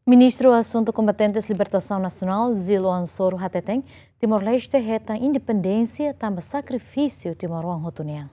Ministro Assunto Combatentes Libertação Nacional, Zilo Ansoro Hateteng, Timor-Leste reta independência também sacrifício Timor-Wan Hotunian.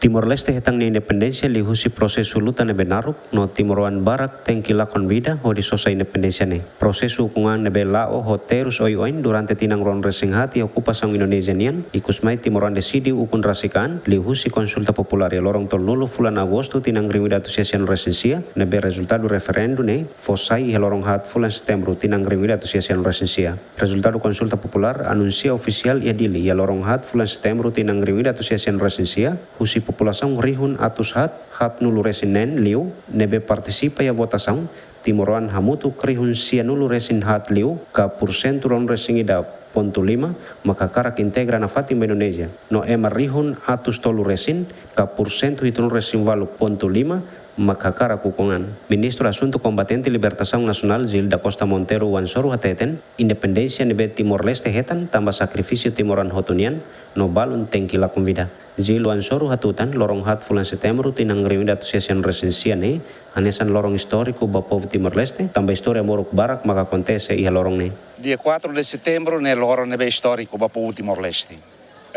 Timor-Leste hetang ni independensia li husi prosesu luta nebe naruk no Timor-Wan Barat tengki lakon vida ho di sosa independensia ne. Prosesu kungan nebe lao ho terus oin durante tinang ron resing hati okupasang Indonesia nian ikus mai Timor-Wan desidi ukun rasikan li husi konsulta popular ya lorong tolulu fulan Agosto tinang rimida asosiasian resensia nebe resultado referendum ne fosai ya lorong hat fulan September tinang rimida asosiasian resensia. Resultado konsulta popular anuncia ofisial ya dili ya lorong hat fulan September tinang rimida asosiasian resensia husi população rihun atus hat nulu resinen liu nebe partisipa ya votação Timor-Wan hamutu krihun sia nulu resin hat liu ka porcento ron resingida ponto 5 maka karak integra na fatim Indonesia no ema rihun atus tolu resin ka porcento hitun resin valu ponto 5 maka karak kukungan. Ministro Assunto Combatente Libertação Nacional Zilda Costa Monteiro Ansoro Hateteng independensia nebe Timor-Leste hetan tambah sakrifisio Timor-Wan Hotunian no balun tengki lakon vida. Zilo Ansoro hatutan lorong hat fulan September tinang rimida asosiasian resensia ne hanesan lorong histórico ba povo Timor-Leste tambah história morok barak maka acontece ia lorong ne. Dia 4 de setembro ne lorong nebe histórico ba povo Timor-Leste.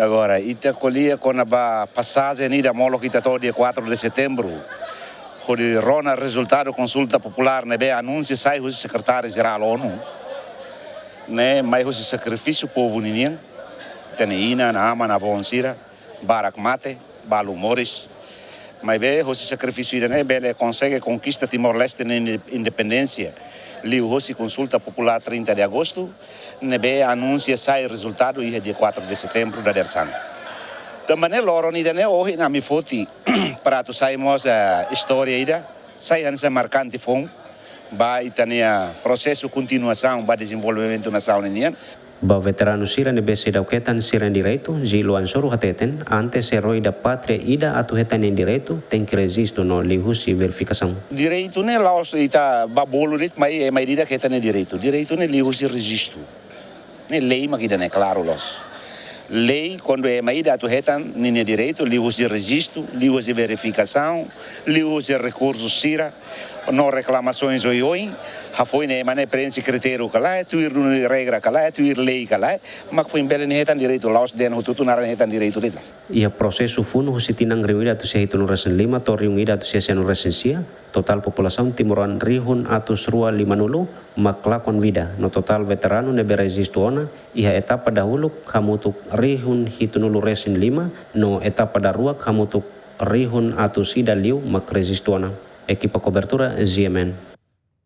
Agora ita colia com a passagem ida molo que tato dia 4 de setembro. Quando rona resultado consulta popular nebe anúncio sai o secretário geral ONU né mais o sacrifício povo ninguém teneina na ama na bonsira Barak Mate, Balu Morris, mas bem, o sacrifício né, ele consegue conquista Timor-Leste na independência. Li o consulta popular 30 de agosto, né bem, anuncia sai resultado e dia 4 de setembro da Dersan. Também né, loro ni né, hoje na mi foti para tu saímos a história ida, sai ansa marcante fom, vai tania processo continuação, vai desenvolvimento na sauna nian. Ba veterano sira nebe sedauketan siran direito Zilo Ansoro Hateteng antes eroi da pátria ida atu hetan em direito tem que resisto no lihusi verificação. Direito né laos ita babolo dit mas é maioria que hetan direito. Direito né lihusi registro. Né lei makida né claro los. Lei quando é maioria atu hetan nem direito lihusi registro, lihusi verificação, lihusi recurso sira. No reclamações oi foi né mané prensa critério cala tu ir regra cala tu ir lei cala mas foi bem netan direito laos den tutu naran netan direito dela ia prosesu funo husitinang rimida tu sia hitun resen 5 to riungida tu sia sianu resensia total população Timor-Wan rihun atus rua 50 maklakon vida no total veterano nebe resistuona ia etapa dahulu hamutuk rihun hitunulu resen 5 no etapa darua hamutuk rihun atus ida liu mak resistuona. Equipa cobertura ZMN.